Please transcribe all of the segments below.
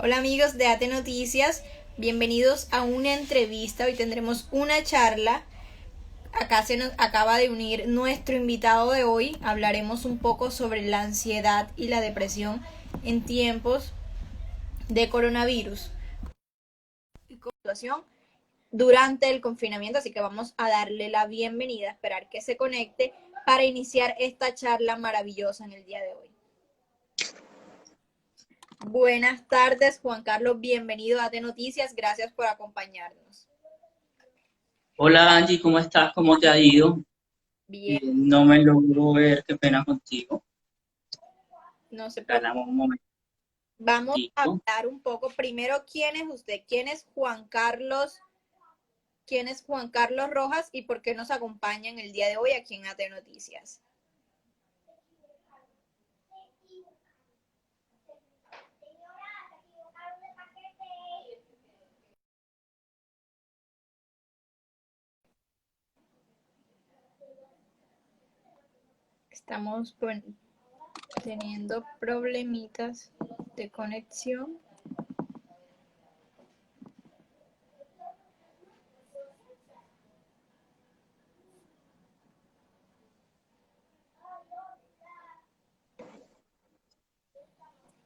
Hola amigos de AT Noticias, bienvenidos a una entrevista. Hoy tendremos una charla. Acá se nos acaba de unir nuestro invitado de hoy. Hablaremos un poco sobre la ansiedad y la depresión en tiempos de coronavirus y situación durante el confinamiento, así que vamos a darle la bienvenida, esperar que se conecte para iniciar esta charla maravillosa en el día de hoy. Buenas tardes, Juan Carlos, bienvenido a AT Noticias, gracias por acompañarnos. Hola Angie, ¿cómo estás? ¿Cómo te ha ido? Bien, No me logro ver, qué pena contigo. no se preocupe. Regalamos un momentito. Vamos a hablar un poco. Primero, ¿quién es usted? ¿Quién es Juan Carlos? ¿Quién es Juan Carlos Rojas y por qué nos acompañan el día de hoy aquí en AT Noticias? Estamos teniendo problemitas de conexión.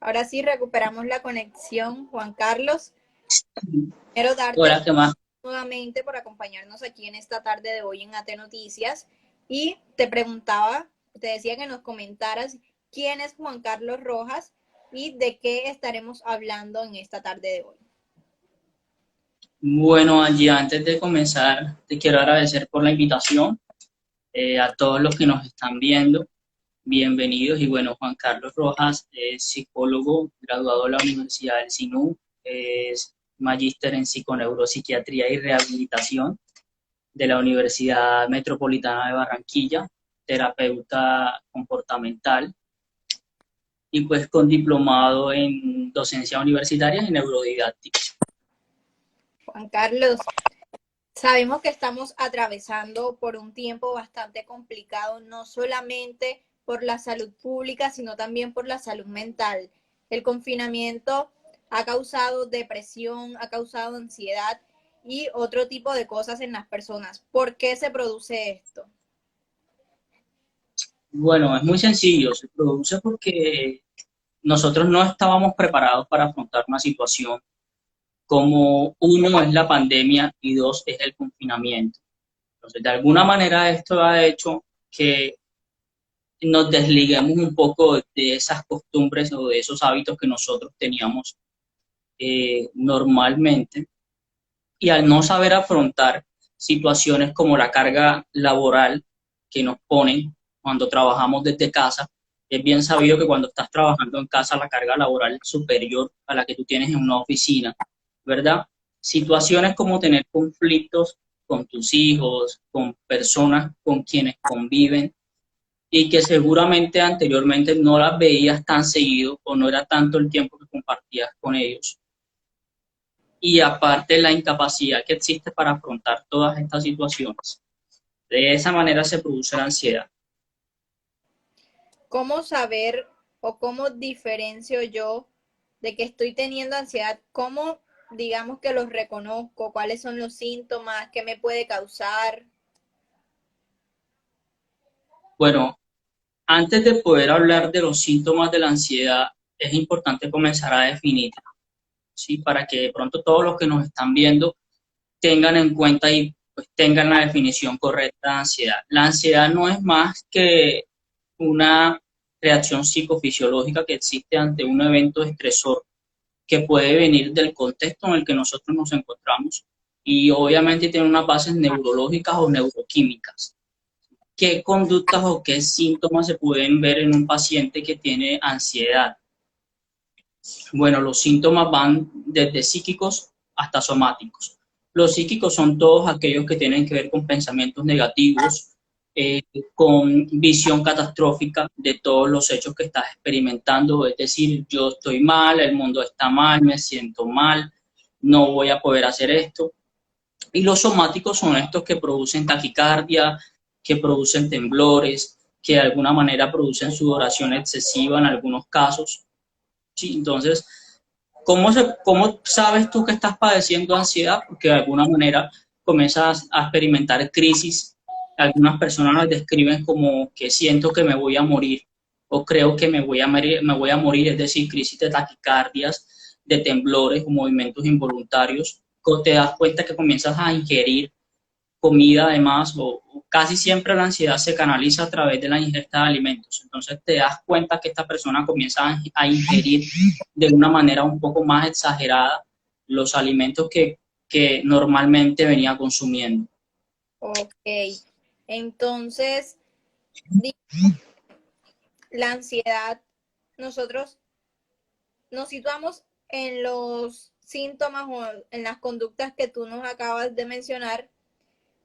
Ahora sí recuperamos la conexión, Juan Carlos. Quiero darte Hola, ¿qué más? nuevamente por acompañarnos aquí en esta tarde de hoy en AT Noticias. Y te preguntaba, te decía que nos comentaras quién es Juan Carlos Rojas y de qué estaremos hablando en esta tarde de hoy. Bueno, Angie, antes de comenzar, te quiero agradecer por la invitación a todos los que nos están viendo. Bienvenidos. Y bueno, Juan Carlos Rojas es psicólogo, graduado de la Universidad del SINU, es magíster en psiconeuropsiquiatría y rehabilitación de la Universidad Metropolitana de Barranquilla, terapeuta comportamental y pues con diplomado en docencia universitaria y neurodidáctica. Juan Carlos, sabemos que estamos atravesando por un tiempo bastante complicado, no solamente por la salud pública, sino también por la salud mental. El confinamiento ha causado depresión, ha causado ansiedad y otro tipo de cosas en las personas. ¿Por qué se produce esto? Bueno, es muy sencillo, se produce porque nosotros no estábamos preparados para afrontar una situación como uno es la pandemia y dos es el confinamiento. Entonces, de alguna manera esto ha hecho que nos desliguemos un poco de esas costumbres o de esos hábitos que nosotros teníamos normalmente, y al no saber afrontar situaciones como la carga laboral que nos ponen cuando trabajamos desde casa, es bien sabido que cuando estás trabajando en casa la carga laboral es superior a la que tú tienes en una oficina, ¿verdad? Situaciones como tener conflictos con tus hijos, con personas con quienes conviven y que seguramente anteriormente no las veías tan seguido o no era tanto el tiempo que compartías con ellos, y aparte la incapacidad que existe para afrontar todas estas situaciones. De esa manera se produce la ansiedad. ¿Cómo saber o cómo diferencio yo de que estoy teniendo ansiedad? ¿Cómo, digamos que los reconozco? ¿Cuáles son los síntomas? ¿Qué me puede causar? Bueno, antes de poder hablar de los síntomas de la ansiedad, es importante comenzar a definirla, ¿sí? Para que de pronto todos los que nos están viendo tengan en cuenta y pues tengan la definición correcta de ansiedad. La ansiedad no es más que una reacción psicofisiológica que existe ante un evento estresor que puede venir del contexto en el que nosotros nos encontramos y obviamente tiene unas bases neurológicas o neuroquímicas. ¿Qué conductas o qué síntomas se pueden ver en un paciente que tiene ansiedad? Bueno, los síntomas van desde psíquicos hasta somáticos. Los psíquicos son todos aquellos que tienen que ver con pensamientos negativos, con visión catastrófica de todos los hechos que estás experimentando, es decir, yo estoy mal, el mundo está mal, me siento mal, no voy a poder hacer esto. Y los somáticos son estos que producen taquicardia, que producen temblores, que de alguna manera producen sudoración excesiva en algunos casos. Sí, entonces, ¿Cómo sabes tú que estás padeciendo ansiedad? Porque de alguna manera comienzas a experimentar crisis. Algunas personas las describen como que siento que me voy a morir o creo que me voy a morir, es decir, crisis de taquicardias, de temblores o movimientos involuntarios. Te das cuenta que comienzas a ingerir comida además, o casi siempre la ansiedad se canaliza a través de la ingesta de alimentos. Entonces te das cuenta que esta persona comienza a ingerir de una manera un poco más exagerada los alimentos que normalmente venía consumiendo. Ok, entonces, la ansiedad, nosotros nos situamos en los síntomas o en las conductas que tú nos acabas de mencionar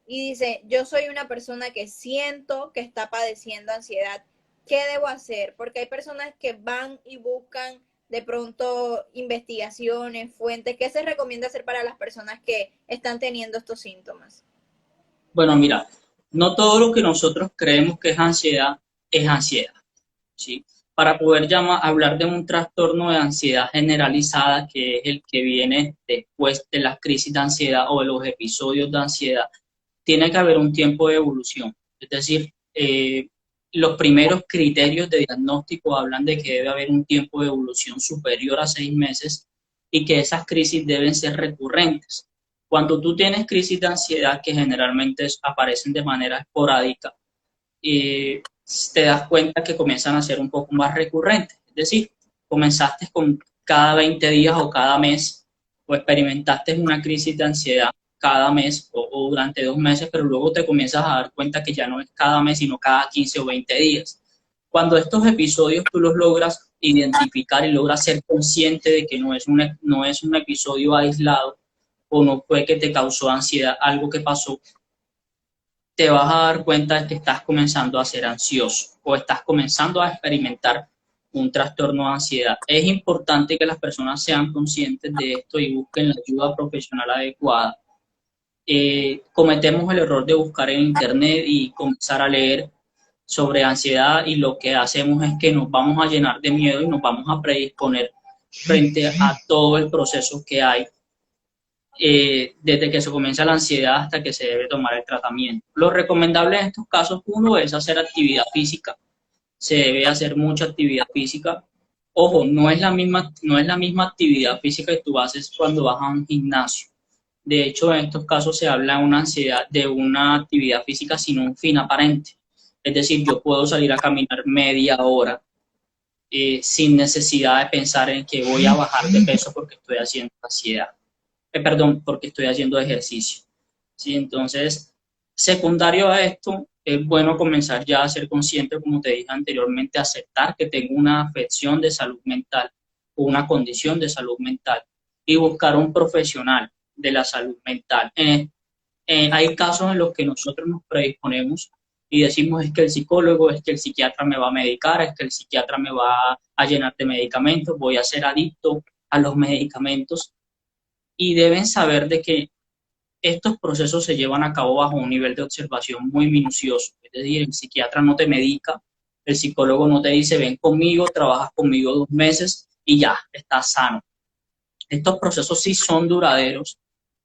y dice, yo soy una persona que siento que está padeciendo ansiedad, ¿qué debo hacer? Porque hay personas que van y buscan de pronto investigaciones, fuentes, ¿qué se recomienda hacer para las personas que están teniendo estos síntomas? Bueno, mira, no todo lo que nosotros creemos que es ansiedad, ¿sí? Para poder hablar de un trastorno de ansiedad generalizada, que es el que viene después de las crisis de ansiedad o de los episodios de ansiedad, tiene que haber un tiempo de evolución. Es decir, los primeros criterios de diagnóstico hablan de que debe haber un tiempo de evolución superior a 6 meses y que esas crisis deben ser recurrentes. Cuando tú tienes crisis de ansiedad que generalmente aparecen de manera esporádica, te das cuenta que comienzan a ser un poco más recurrentes. Es decir, comenzaste con cada 20 días o cada mes, o experimentaste una crisis de ansiedad cada mes o durante 2 meses, pero luego te comienzas a dar cuenta que ya no es cada mes, sino cada 15 o 20 días. Cuando estos episodios tú los logras identificar y logras ser consciente de que no es un episodio aislado o no fue que te causó ansiedad, algo que pasó, te vas a dar cuenta de que estás comenzando a ser ansioso o estás comenzando a experimentar un trastorno de ansiedad. Es importante que las personas sean conscientes de esto y busquen la ayuda profesional adecuada. Cometemos el error de buscar en internet y comenzar a leer sobre ansiedad y lo que hacemos es que nos vamos a llenar de miedo y nos vamos a predisponer frente a todo el proceso que hay desde que se comienza la ansiedad hasta que se debe tomar el tratamiento. Lo recomendable en estos casos, uno, es hacer actividad física. Se debe hacer mucha actividad física. Ojo, no es la misma actividad física que tú haces cuando vas a un gimnasio. De hecho, en estos casos se habla de una actividad física sin un fin aparente. Es decir, yo puedo salir a caminar media hora sin necesidad de pensar en que voy a bajar de peso porque estoy haciendo ansiedad. Perdón, porque estoy haciendo ejercicio. ¿Sí? Entonces, secundario a esto, es bueno comenzar ya a ser consciente, como te dije anteriormente, aceptar que tengo una afección de salud mental o una condición de salud mental y buscar un profesional de la salud mental. Hay casos en los que nosotros nos predisponemos y decimos es que el psicólogo, es que el psiquiatra me va a medicar, es que el psiquiatra me va a llenar de medicamentos, voy a ser adicto a los medicamentos y deben saber de que estos procesos se llevan a cabo bajo un nivel de observación muy minucioso. Es decir, el psiquiatra no te medica, el psicólogo no te dice ven conmigo, trabajas conmigo 2 meses y ya, estás sano. Estos procesos sí son duraderos,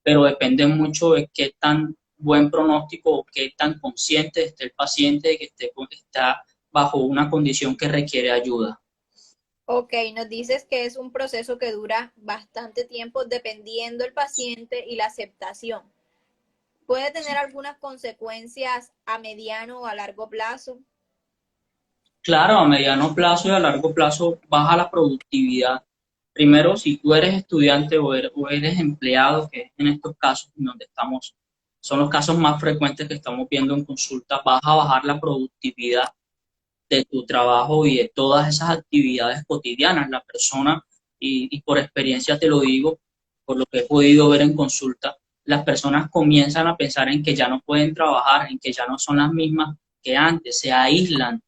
pero dependen mucho de qué tan buen pronóstico o qué tan consciente esté el paciente de que está bajo una condición que requiere ayuda. Ok, nos dices que es un proceso que dura bastante tiempo dependiendo del paciente y la aceptación. ¿Puede tener algunas consecuencias a mediano o a largo plazo? Claro, a mediano plazo y a largo plazo baja la productividad. Primero, si tú eres estudiante o eres empleado, que es en estos casos en donde estamos, son los casos más frecuentes que estamos viendo en consulta, vas a bajar la productividad de tu trabajo y de todas esas actividades cotidianas. La persona, y por experiencia te lo digo, por lo que he podido ver en consulta, las personas comienzan a pensar en que ya no pueden trabajar, en que ya no son las mismas que antes, se aíslan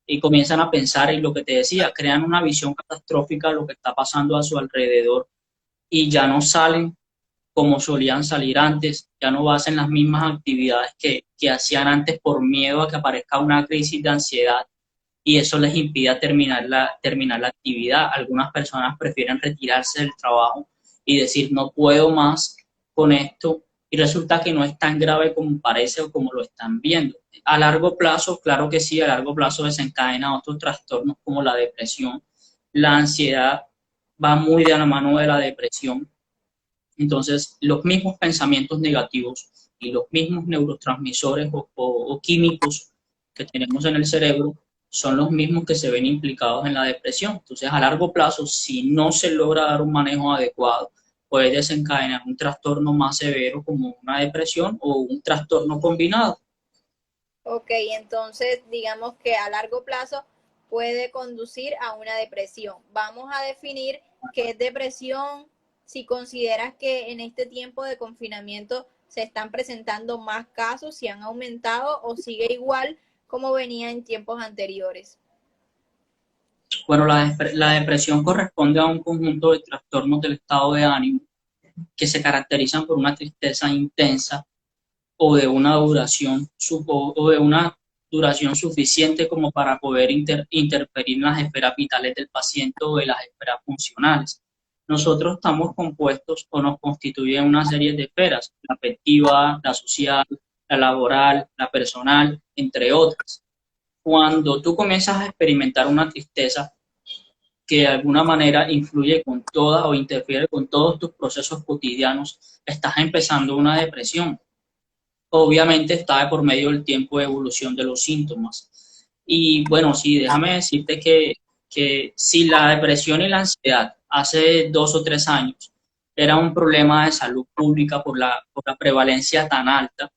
y comienzan a pensar en lo que te decía, crean una visión catastrófica de lo que está pasando a su alrededor y ya no salen como solían salir antes, ya no hacen las mismas actividades que hacían antes por miedo a que aparezca una crisis de ansiedad y eso les impide terminar la actividad. Algunas personas prefieren retirarse del trabajo y decir no puedo más con esto y resulta que no es tan grave como parece o como lo están viendo. A largo plazo, claro que sí, a largo plazo desencadena otros trastornos como la depresión, la ansiedad va muy de la mano de la depresión. Entonces, los mismos pensamientos negativos y los mismos neurotransmisores o químicos que tenemos en el cerebro son los mismos que se ven implicados en la depresión. Entonces, a largo plazo, si no se logra dar un manejo adecuado, puede desencadenar un trastorno más severo como una depresión o un trastorno combinado. Ok, entonces digamos que a largo plazo puede conducir a una depresión. Vamos a definir qué es depresión, si consideras que en este tiempo de confinamiento se están presentando más casos, si han aumentado o sigue igual como venía en tiempos anteriores. Bueno, la depresión corresponde a un conjunto de trastornos del estado de ánimo que se caracterizan por una tristeza intensa o de una duración suficiente como para poder interferir en las esferas vitales del paciente o de las esferas funcionales. Nosotros estamos compuestos o nos constituyen una serie de esferas, la afectiva, la social, la laboral, la personal, entre otras. Cuando tú comienzas a experimentar una tristeza que de alguna manera influye con todas o interfiere con todos tus procesos cotidianos, estás empezando una depresión. Obviamente está por medio del tiempo de evolución de los síntomas. Y bueno, sí, déjame decirte que si la depresión y la ansiedad hace 2 o 3 años era un problema de salud pública por la prevalencia tan alta,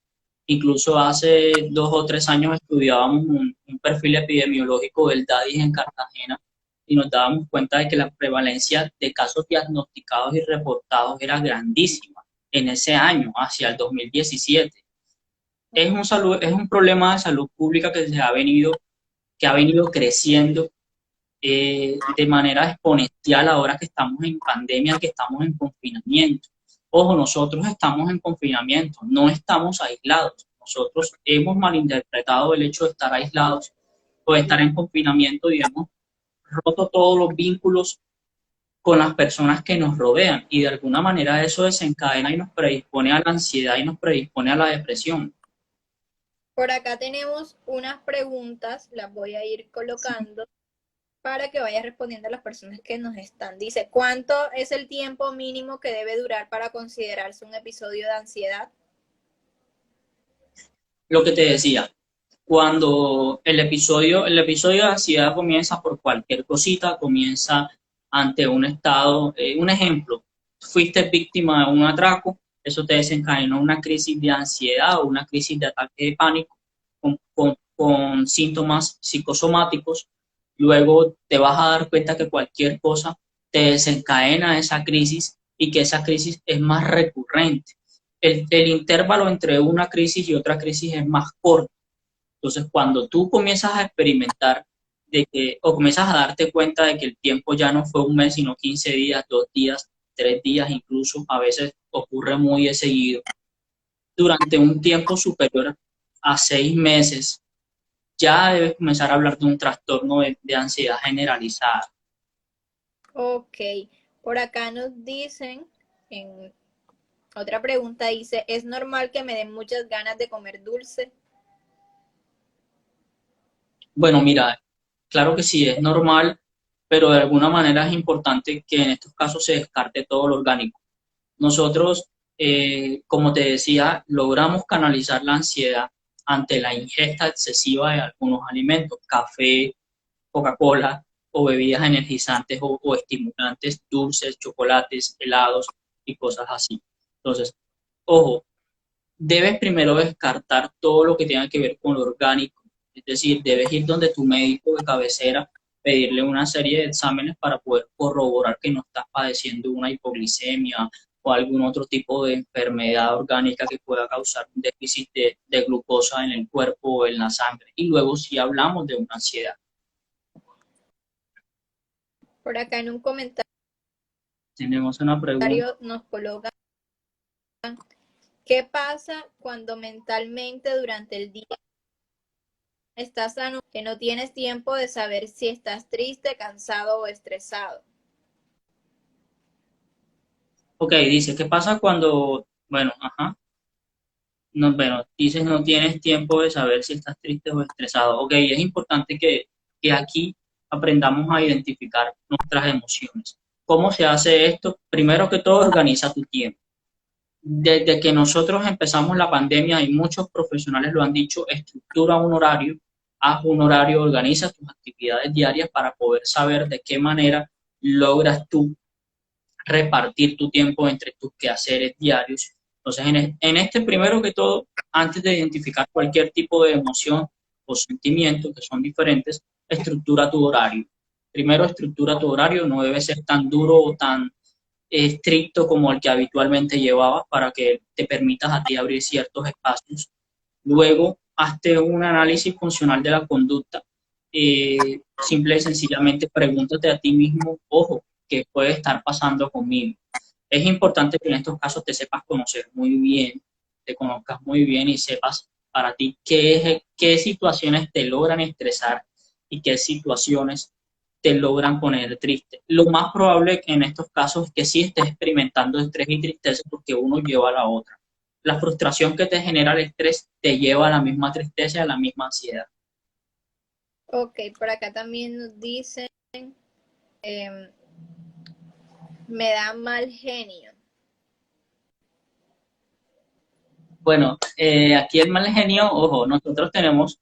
incluso hace 2 o 3 años estudiábamos un perfil epidemiológico del DADIS en Cartagena y nos dábamos cuenta de que la prevalencia de casos diagnosticados y reportados era grandísima en ese año, hacia el 2017. Es un problema de salud pública que ha venido creciendo de manera exponencial ahora que estamos en pandemia, que estamos en confinamiento. Ojo, nosotros estamos en confinamiento, no estamos aislados. Nosotros hemos malinterpretado el hecho de estar aislados o de estar en confinamiento y hemos roto todos los vínculos con las personas que nos rodean y de alguna manera eso desencadena y nos predispone a la ansiedad y nos predispone a la depresión. Por acá tenemos unas preguntas, las voy a ir colocando para que vaya respondiendo a las personas que nos están. Dice, ¿cuánto es el tiempo mínimo que debe durar para considerarse un episodio de ansiedad? Lo que te decía, cuando el episodio de ansiedad comienza por cualquier cosita, comienza ante un estado, un ejemplo, fuiste víctima de un atraco, eso te desencadenó una crisis de ansiedad o una crisis de ataque de pánico con síntomas psicosomáticos, luego te vas a dar cuenta que cualquier cosa te desencadena esa crisis y que esa crisis es más recurrente. El intervalo entre una crisis y otra crisis es más corto. Entonces, cuando tú comienzas a experimentar o comienzas a darte cuenta de que el tiempo ya no fue un mes, sino 15 días, 2 días, 3 días, incluso a veces ocurre muy de seguido, durante un tiempo superior a 6 meses, ya debes comenzar a hablar de un trastorno de ansiedad generalizada. Ok, por acá nos dicen, en otra pregunta dice, ¿es normal que me den muchas ganas de comer dulce? Bueno, mira, claro que sí, es normal, pero de alguna manera es importante que en estos casos se descarte todo lo orgánico. Nosotros, como te decía, logramos canalizar la ansiedad ante la ingesta excesiva de algunos alimentos, café, Coca-Cola o bebidas energizantes o estimulantes, dulces, chocolates, helados y cosas así. Entonces, ojo, debes primero descartar todo lo que tenga que ver con lo orgánico, es decir, debes ir donde tu médico de cabecera, pedirle una serie de exámenes para poder corroborar que no estás padeciendo una hipoglicemia o algún otro tipo de enfermedad orgánica que pueda causar un déficit de glucosa en el cuerpo o en la sangre. Y luego si hablamos de una ansiedad. Por acá en un comentario Tenemos una pregunta. nos colocan, ¿qué pasa cuando mentalmente durante el día Estás tan que no tienes tiempo de saber si estás triste, cansado o estresado. Ok, dice, ¿qué pasa cuando, bueno, ajá, no, bueno, dices no tienes tiempo de saber si estás triste o estresado? Ok, es importante que aquí aprendamos a identificar nuestras emociones. ¿Cómo se hace esto? Primero que todo, organiza tu tiempo. Desde que nosotros empezamos la pandemia y muchos profesionales lo han dicho, estructura un horario, haz un horario, organiza tus actividades diarias para poder saber de qué manera logras tú repartir tu tiempo entre tus quehaceres diarios. Entonces, en este primero que todo, antes de identificar cualquier tipo de emoción o sentimiento que son diferentes, estructura tu horario. Primero, estructura tu horario, no debe ser tan duro o tan estricto como el que habitualmente llevabas para que te permitas a ti abrir ciertos espacios. Luego, hazte un análisis funcional de la conducta. Simple y sencillamente pregúntate a ti mismo, ojo, ¿qué puede estar pasando conmigo? Es importante que en estos casos te sepas conocer muy bien, te conozcas muy bien y sepas para ti qué situaciones te logran estresar y qué situaciones te logran poner triste. Lo más probable en estos casos es que sí estés experimentando estrés y tristeza porque uno lleva a la otra. La frustración que te genera el estrés te lleva a la misma tristeza y a la misma ansiedad. Ok, por acá también nos dicen, eh, me da mal genio. Bueno, aquí el mal genio, ojo, nosotros tenemos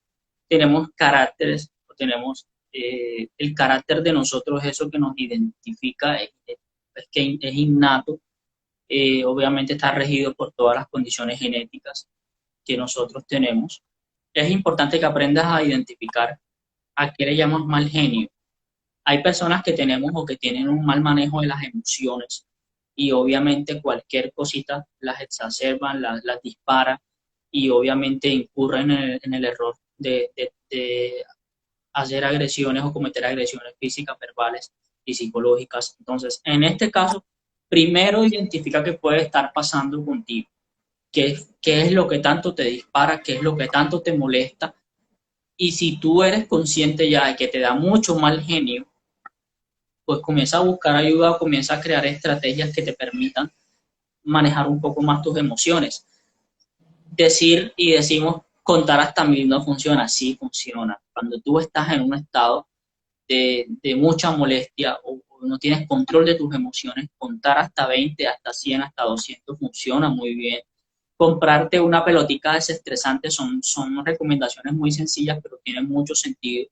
caracteres, tenemos el carácter de nosotros, eso que nos identifica, es que es innato, obviamente está regido por todas las condiciones genéticas que nosotros tenemos. Es importante que aprendas a identificar a qué le llamas mal genio. Hay personas que tenemos o que tienen un mal manejo de las emociones y obviamente cualquier cosita las exacerban, las dispara y obviamente incurren en el error de hacer agresiones o cometer agresiones físicas, verbales y psicológicas. Entonces, en este caso, primero identifica qué puede estar pasando contigo, qué es lo que tanto te dispara, qué es lo que tanto te molesta. Y si tú eres consciente ya de que te da mucho mal genio, pues comienza a buscar ayuda o comienza a crear estrategias que te permitan manejar un poco más tus emociones. Decir y decimos contar hasta 1000 no funciona, sí funciona. Cuando tú estás en un estado de mucha molestia o no tienes control de tus emociones, contar hasta 20, hasta 100, hasta 200 funciona muy bien. Comprarte una pelotica desestresante son recomendaciones muy sencillas, pero tienen mucho sentido.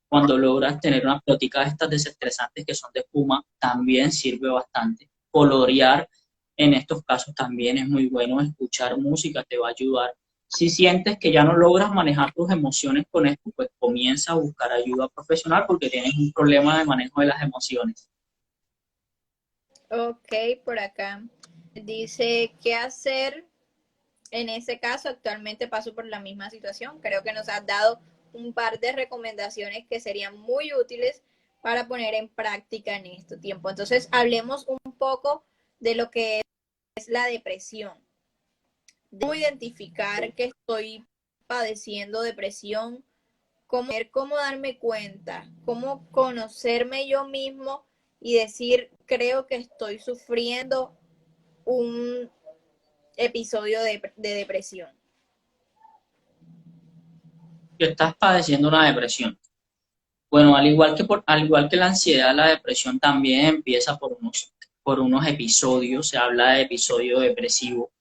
Cuando logras tener una pelotica de estas desestresantes que son de espuma, también sirve bastante. Colorear en estos casos también es muy bueno. Escuchar música te va a ayudar. Si sientes que ya no logras manejar tus emociones con esto, pues comienza a buscar ayuda profesional porque tienes un problema de manejo de las emociones. Ok, por acá dice, ¿qué hacer en ese caso? Actualmente paso por la misma situación. Creo que nos has dado un par de recomendaciones que serían muy útiles para poner en práctica en este tiempo. Entonces, hablemos un poco de lo que es la depresión. Debo identificar que estoy padeciendo depresión, cómo darme cuenta, cómo conocerme yo mismo y decir, creo que estoy sufriendo un episodio de depresión. Que estás padeciendo una depresión. Bueno, al igual que la ansiedad, la depresión también empieza por unos episodios. Se habla de episodio depresivo,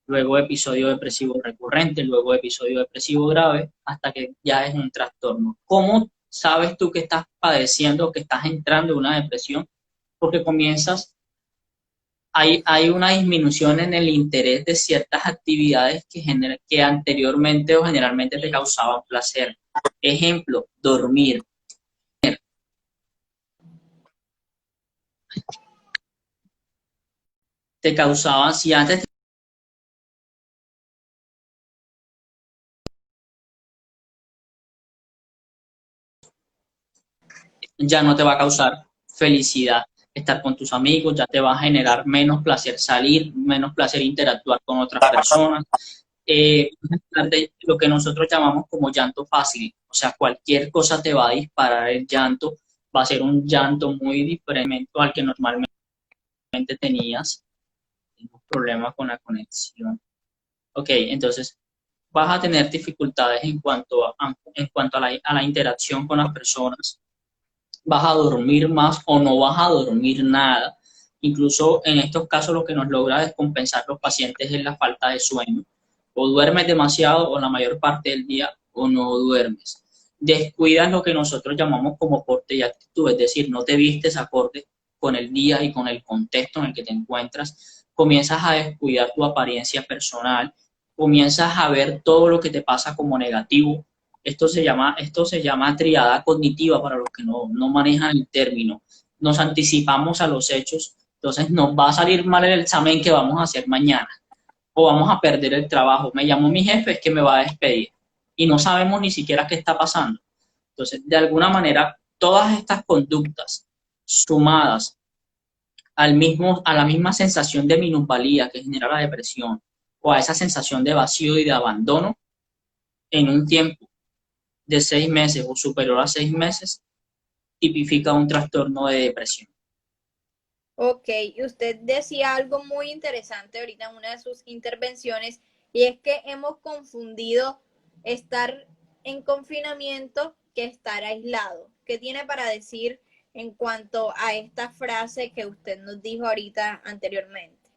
luego episodio depresivo recurrente, luego episodio depresivo grave, hasta que ya es un trastorno. ¿Cómo sabes tú que estás padeciendo, que estás entrando en una depresión? Porque hay una disminución en el interés de ciertas actividades que anteriormente o generalmente te causaban placer. Ejemplo, dormir. Te causaban, si antes ya no te va a causar felicidad estar con tus amigos, ya te va a generar menos placer salir, menos placer interactuar con otras personas. de lo que nosotros llamamos como llanto fácil. O sea, cualquier cosa te va a disparar el llanto, va a ser un llanto muy diferente al que normalmente tenías. Tengo problemas con la conexión. Ok, entonces vas a tener dificultades en cuanto a la interacción con las personas, vas a dormir más o no vas a dormir nada. Incluso en estos casos lo que nos logra descompensar los pacientes es la falta de sueño. O duermes demasiado o la mayor parte del día o no duermes. Descuidas lo que nosotros llamamos como porte y actitud, es decir, no te vistes acorde con el día y con el contexto en el que te encuentras. Comienzas a descuidar tu apariencia personal, comienzas a ver todo lo que te pasa como negativo. Esto se llama triada cognitiva para los que no manejan el término. Nos anticipamos a los hechos, entonces nos va a salir mal el examen que vamos a hacer mañana o vamos a perder el trabajo. Me llamó mi jefe, es que me va a despedir y no sabemos ni siquiera qué está pasando. Entonces, de alguna manera, todas estas conductas sumadas a la misma sensación de minusvalía que genera la depresión o a esa sensación de vacío y de abandono en un tiempo de 6 meses o superior a 6 meses, tipifica un trastorno de depresión. Ok, y usted decía algo muy interesante ahorita en una de sus intervenciones, y es que hemos confundido estar en confinamiento que estar aislado. ¿Qué tiene para decir en cuanto a esta frase que usted nos dijo ahorita anteriormente?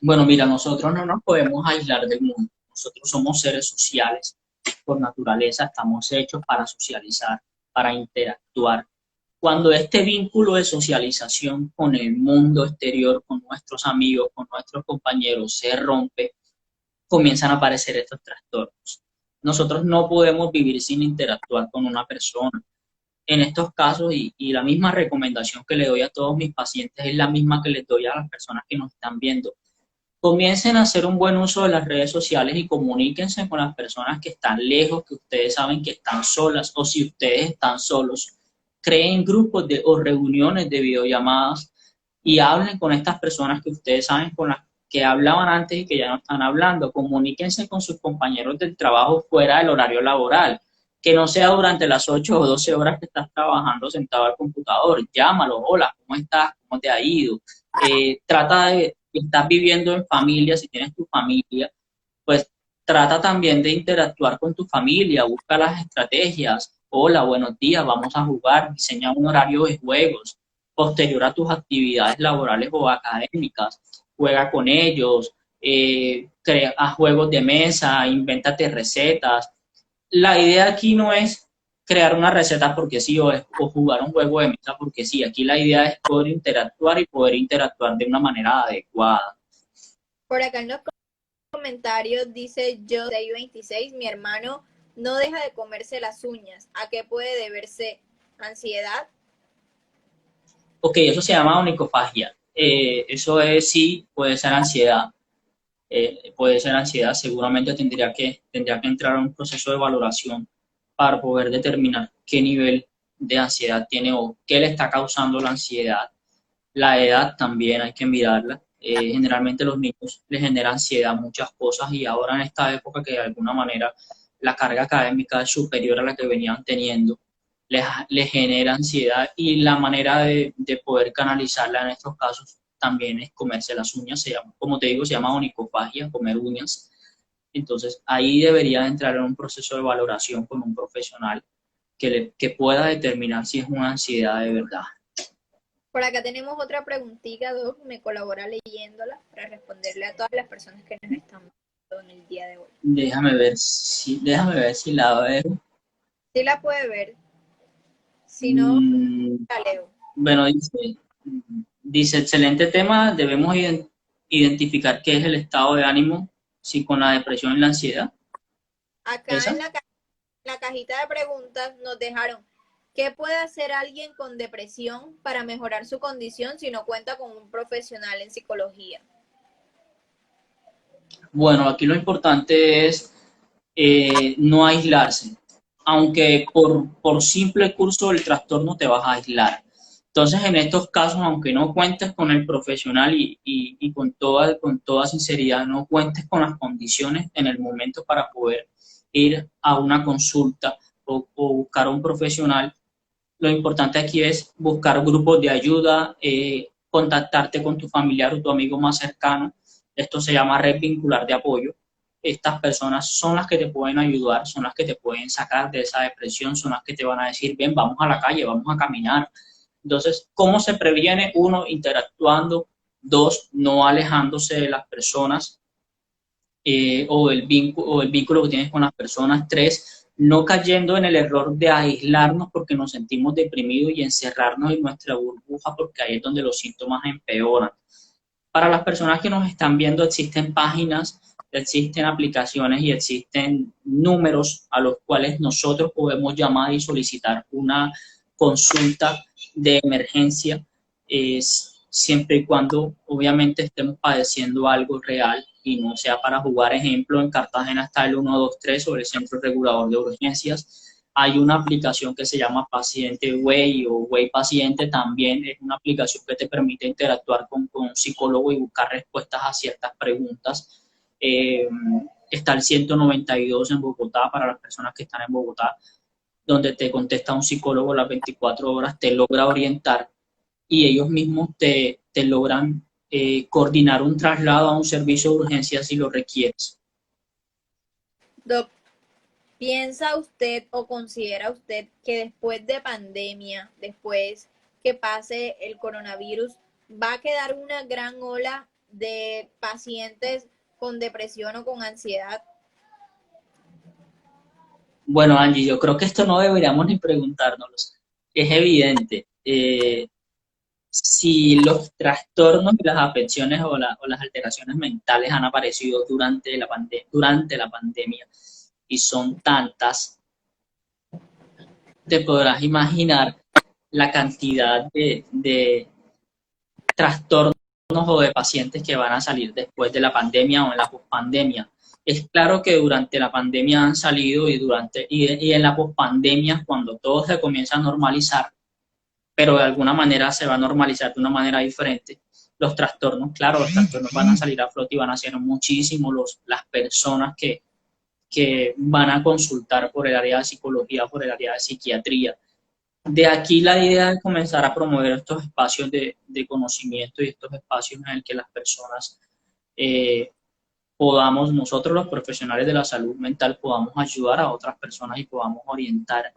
Bueno, mira, nosotros no nos podemos aislar del mundo. Nosotros somos seres sociales. Por naturaleza estamos hechos para socializar, para interactuar. Cuando este vínculo de socialización con el mundo exterior, con nuestros amigos, con nuestros compañeros se rompe, comienzan a aparecer estos trastornos. Nosotros no podemos vivir sin interactuar con una persona. En estos casos, y la misma recomendación que le doy a todos mis pacientes es la misma que les doy a las personas que nos están viendo. Comiencen a hacer un buen uso de las redes sociales y comuníquense con las personas que están lejos, que ustedes saben que están solas, o si ustedes están solos, creen grupos o reuniones de videollamadas y hablen con estas personas que ustedes saben con las que hablaban antes y que ya no están hablando. Comuníquense con sus compañeros del trabajo fuera del horario laboral, que no sea durante las 8 o 12 horas que estás trabajando sentado al computador. Llámalo, hola, ¿cómo estás? ¿Cómo te ha ido? Trata de, si estás viviendo en familia, si tienes tu familia, pues trata también de interactuar con tu familia, busca las estrategias. Hola, buenos días, vamos a jugar, diseña un horario de juegos posterior a tus actividades laborales o académicas, juega con ellos, crea juegos de mesa, invéntate recetas. La idea aquí no es crear una receta porque sí o jugar un juego de mesa porque sí. Aquí la idea es poder interactuar y poder interactuar de una manera adecuada. Por acá en los comentarios dice yo de 26, mi hermano no deja de comerse las uñas. ¿A qué puede deberse? ¿Ansiedad? Ok, eso se llama onicofagia. Eso es sí, puede ser ansiedad. Puede ser ansiedad, seguramente tendría que entrar a un proceso de valoración para poder determinar qué nivel de ansiedad tiene o qué le está causando la ansiedad. La edad también hay que mirarla. Generalmente los niños les genera ansiedad muchas cosas y ahora en esta época que de alguna manera la carga académica es superior a la que venían teniendo, les genera ansiedad y la manera de poder canalizarla en estos casos también es comerse las uñas, como te digo, se llama onicofagia, comer uñas. Entonces ahí debería entrar en un proceso de valoración con un profesional que pueda determinar si es una ansiedad de verdad. Por acá tenemos otra preguntita, Doc, me colabora leyéndola para responderle a todas las personas que nos están viendo en el día de hoy. Déjame ver si la veo. Sí la puede ver, si no, la leo. Bueno, dice, excelente tema, debemos identificar qué es el estado de ánimo, si con la depresión y la ansiedad. Acá en ¿Esa? la cajita de preguntas nos dejaron, ¿qué puede hacer alguien con depresión para mejorar su condición si no cuenta con un profesional en psicología? Bueno, aquí lo importante es no aislarse, aunque por simple curso del trastorno te vas a aislar. Entonces, en estos casos, aunque no cuentes con el profesional y con toda sinceridad, no cuentes con las condiciones en el momento para poder ir a una consulta o buscar a un profesional, lo importante aquí es buscar grupos de ayuda, contactarte con tu familiar o tu amigo más cercano. Esto se llama red vincular de apoyo. Estas personas son las que te pueden ayudar, son las que te pueden sacar de esa depresión, son las que te van a decir, ven, vamos a la calle, vamos a caminar. Entonces, ¿cómo se previene? Uno, interactuando. Dos, no alejándose de las personas o el vínculo que tienes con las personas. Tres, no cayendo en el error de aislarnos porque nos sentimos deprimidos y encerrarnos en nuestra burbuja porque ahí es donde los síntomas empeoran. Para las personas que nos están viendo, existen páginas, existen aplicaciones y existen números a los cuales nosotros podemos llamar y solicitar una consulta de emergencia, siempre y cuando obviamente estemos padeciendo algo real y no sea para jugar. Ejemplo, en Cartagena está el 123 o el Centro Regulador de Urgencias. Hay una aplicación que se llama Paciente Way o Way Paciente, también es una aplicación que te permite interactuar con un psicólogo y buscar respuestas a ciertas preguntas. Está el 192 en Bogotá para las personas que están en Bogotá, donde te contesta un psicólogo las 24 horas, te logra orientar y ellos mismos te logran coordinar un traslado a un servicio de urgencia si lo requieres. Doc, ¿piensa usted o considera usted que después de pandemia, después que pase el coronavirus, va a quedar una gran ola de pacientes con depresión o con ansiedad? Bueno, Angie, yo creo que esto no deberíamos ni preguntárnoslo. Es evidente. Si los trastornos y las afecciones o las alteraciones mentales han aparecido durante la pandemia y son tantas, te podrás imaginar la cantidad de trastornos o de pacientes que van a salir después de la pandemia o en la pospandemia. Es claro que durante la pandemia han salido y en la pospandemia, cuando todo se comienza a normalizar, pero de alguna manera se va a normalizar de una manera diferente. Los trastornos, claro, los trastornos van a salir a flote y van a ser muchísimos las personas que van a consultar por el área de psicología, por el área de psiquiatría. De aquí la idea es comenzar a promover estos espacios de conocimiento y estos espacios en el que las personas eh, podamos, nosotros los profesionales de la salud mental, podamos ayudar a otras personas y podamos orientar.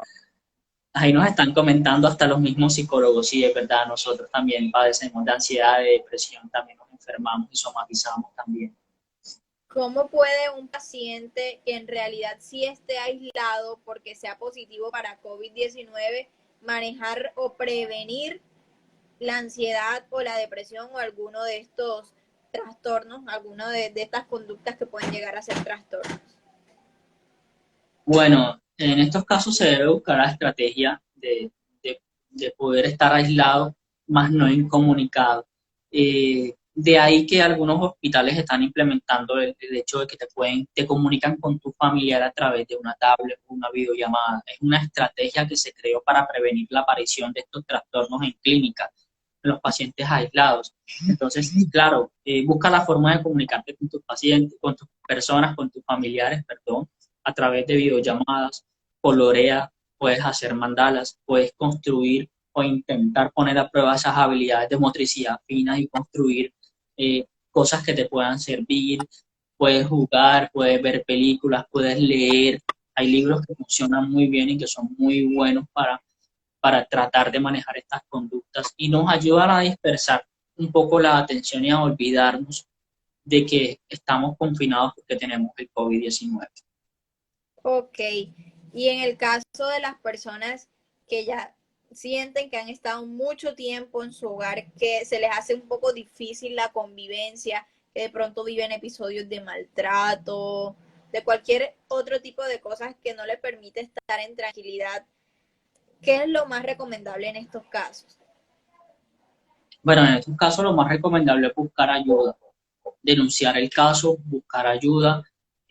Ahí nos están comentando hasta los mismos psicólogos, sí, es verdad, nosotros también padecemos de ansiedad, de depresión, también nos enfermamos y somatizamos también. ¿Cómo puede un paciente que en realidad sí esté aislado porque sea positivo para COVID-19 manejar o prevenir la ansiedad o la depresión o alguno de estos trastornos, alguno de estas conductas que pueden llegar a ser trastornos? Bueno, en estos casos se debe buscar la estrategia de poder estar aislado, más no incomunicado. De ahí que algunos hospitales están implementando el hecho de que te comunican con tu familiar a través de una tablet o una videollamada. Es una estrategia que se creó para prevenir la aparición de estos trastornos en clínica, en los pacientes aislados. Entonces, claro, busca la forma de comunicarte con tus pacientes, con tus personas, con tus familiares, perdón, a través de videollamadas, colorea, puedes hacer mandalas, puedes construir o intentar poner a prueba esas habilidades de motricidad fina y construir cosas que te puedan servir, puedes jugar, puedes ver películas, puedes leer. Hay libros que funcionan muy bien y que son muy buenos para tratar de manejar estas conductas y nos ayudan a dispersar un poco la atención y a olvidarnos de que estamos confinados porque tenemos el COVID-19. Ok, y en el caso de las personas que ya sienten que han estado mucho tiempo en su hogar, que se les hace un poco difícil la convivencia, que de pronto viven episodios de maltrato, de cualquier otro tipo de cosas que no les permite estar en tranquilidad, ¿qué es lo más recomendable en estos casos? Bueno, en estos casos lo más recomendable es buscar ayuda, denunciar el caso, buscar ayuda.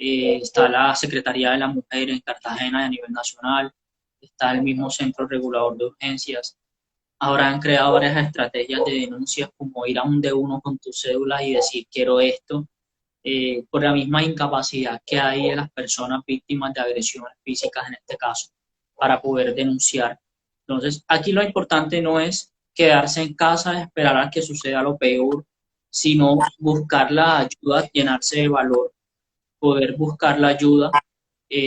Está la Secretaría de la Mujer en Cartagena a nivel nacional, está el mismo Centro Regulador de Urgencias. habrán creado varias estrategias de denuncias, como ir a un D1 con tu cédula y decir quiero esto, por la misma incapacidad que hay de las personas víctimas de agresiones físicas en este caso, para poder denunciar. Entonces, aquí lo importante no es quedarse en casa, esperar a que suceda lo peor, sino buscar la ayuda, llenarse de valor, poder buscar la ayuda,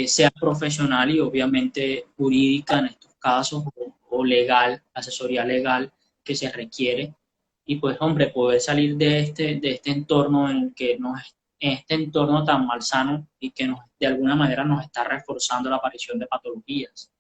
sea profesional y obviamente jurídica en estos casos, o legal, asesoría legal que se requiere. Y pues, hombre, poder salir de este entorno en el que nos, en este entorno tan malsano y que nos, de alguna manera nos está reforzando la aparición de patologías.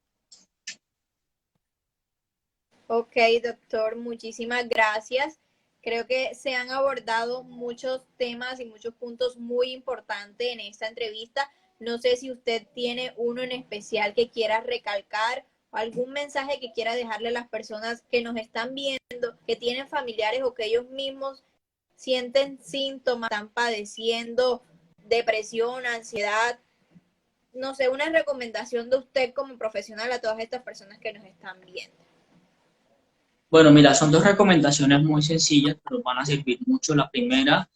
Ok, doctor, muchísimas gracias. Creo que se han abordado muchos temas y muchos puntos muy importantes en esta entrevista. No sé si usted tiene uno en especial que quiera recalcar o algún mensaje que quiera dejarle a las personas que nos están viendo, que tienen familiares o que ellos mismos sienten síntomas, están padeciendo depresión, ansiedad. No sé, una recomendación de usted como profesional a todas estas personas que nos están viendo. Bueno, mira, son dos recomendaciones muy sencillas, pero van a servir mucho. La primera,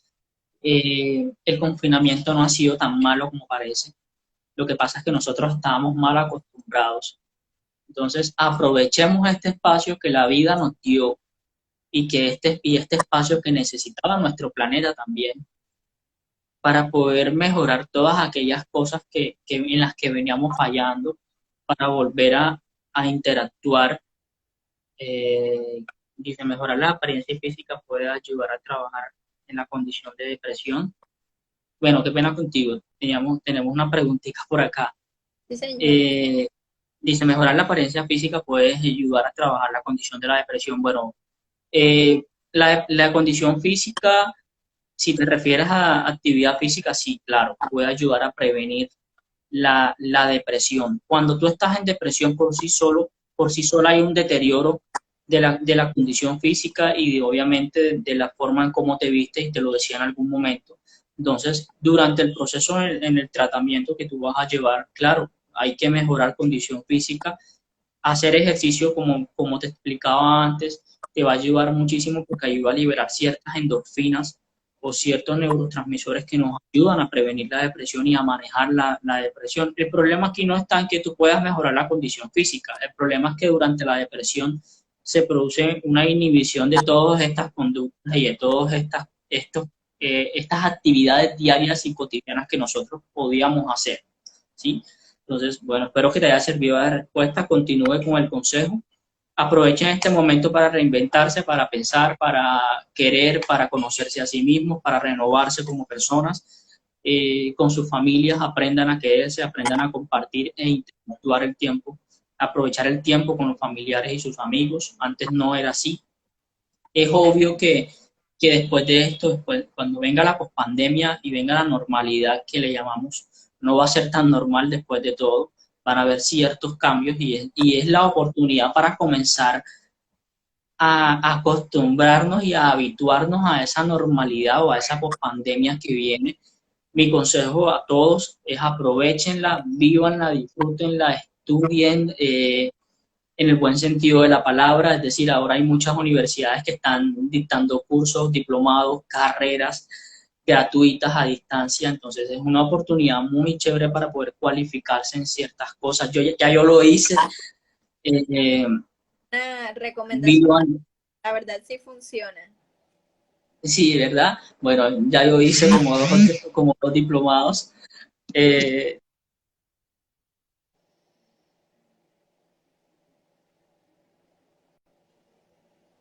el confinamiento no ha sido tan malo como parece. Lo que pasa es que nosotros estábamos mal acostumbrados. Entonces, aprovechemos este espacio que la vida nos dio y este espacio que necesitaba nuestro planeta también para poder mejorar todas aquellas cosas en las que veníamos fallando, para volver a interactuar. Dice, mejorar la apariencia física puede ayudar a trabajar en la condición de depresión. Bueno, qué pena contigo. Tenemos una preguntita por acá. Sí, señor. Eh, Dice, mejorar la apariencia física puede ayudar a trabajar la condición de la depresión. Bueno, la condición física, si te refieres a actividad física, sí, claro, puede ayudar a prevenir la depresión. Cuando tú estás en depresión por sí sola hay un deterioro de la condición física y obviamente de la forma en cómo te viste, y te lo decía en algún momento. Entonces, durante el proceso en el tratamiento que tú vas a llevar, claro, hay que mejorar condición física. Hacer ejercicio, como te explicaba antes, te va a ayudar muchísimo porque ayuda a liberar ciertas endorfinas o ciertos neurotransmisores que nos ayudan a prevenir la depresión y a manejar la depresión. El problema aquí no está en que tú puedas mejorar la condición física, el problema es que durante la depresión se produce una inhibición de todas estas conductas y de todas estas actividades diarias y cotidianas que nosotros podíamos hacer, ¿sí? Entonces, bueno, espero que te haya servido de respuesta. Continúe con el consejo. Aprovechen este momento para reinventarse, para pensar, para querer, para conocerse a sí mismos, para renovarse como personas. Con sus familias aprendan a quererse, aprendan a compartir e interactuar el tiempo, aprovechar el tiempo con los familiares y sus amigos. Antes no era así. Es obvio que después de esto, después, cuando venga la pospandemia y venga la normalidad que le llamamos, no va a ser tan normal después de todo. Van a haber ciertos cambios y es la oportunidad para comenzar a acostumbrarnos y a habituarnos a esa normalidad o a esa pospandemia que viene. Mi consejo a todos es aprovechenla, vívanla, disfrútenla, estudien, en el buen sentido de la palabra, es decir, ahora hay muchas universidades que están dictando cursos, diplomados, carreras gratuitas a distancia, entonces es una oportunidad muy chévere para poder cualificarse en ciertas cosas. Ya yo lo hice, eh, Una recomendación, vivan, la verdad sí funciona. sí, ¿verdad? Bueno, ya yo hice como dos diplomados. Eh,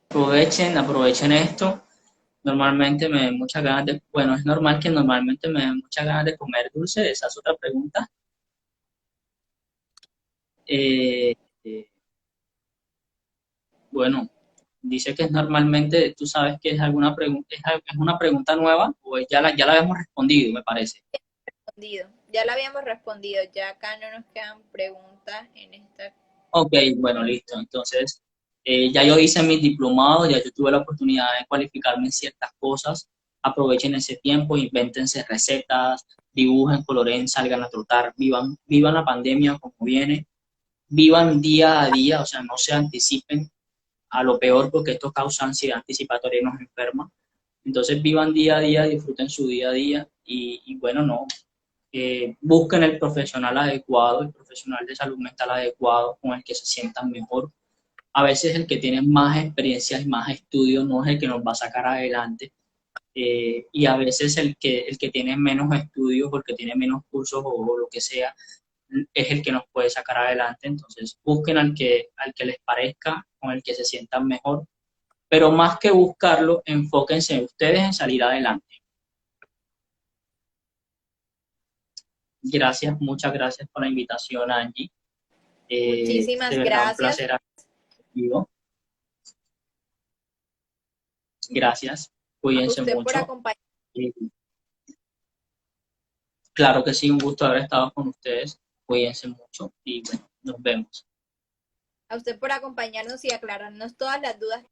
aprovechen esto. Normalmente me dan muchas ganas de, bueno, es normal que normalmente me den muchas ganas de comer dulce, esa es otra pregunta. Eh, eh, bueno, dice que es normalmente, tú sabes que es alguna pregunta, es una pregunta nueva, o ya la habíamos respondido, me parece. Respondido. Ya la habíamos respondido, ya acá no nos quedan preguntas en esta. Ok, bueno, listo. Entonces, ya yo hice mis diplomados, ya yo tuve la oportunidad de cualificarme en ciertas cosas. Aprovechen ese tiempo, invéntense recetas, dibujen, coloreen, salgan a trotar, vivan la pandemia como viene, vivan día a día, o sea, no se anticipen, a lo peor, porque esto causa ansiedad anticipatoria y nos enferma. Entonces vivan día a día, disfruten su día a día y bueno, no, busquen el profesional adecuado, el profesional de salud mental adecuado, con el que se sientan mejor. A veces el que tiene más experiencias y más estudios no es el que nos va a sacar adelante. Y a veces el que tiene menos estudios o el que tiene menos cursos o lo que sea, es el que nos puede sacar adelante. Entonces busquen al que les parezca, con el que se sientan mejor, pero más que buscarlo, enfóquense ustedes en salir adelante. Gracias, muchas gracias por la invitación, Angie. De Muchísimas verdad, un gracias. placer hablar contigo. Gracias, A cuídense usted por mucho. acompañarnos. Eh, claro que sí, un gusto haber estado con ustedes. Cuídense mucho y bueno, nos vemos. A usted por acompañarnos y aclararnos todas las dudas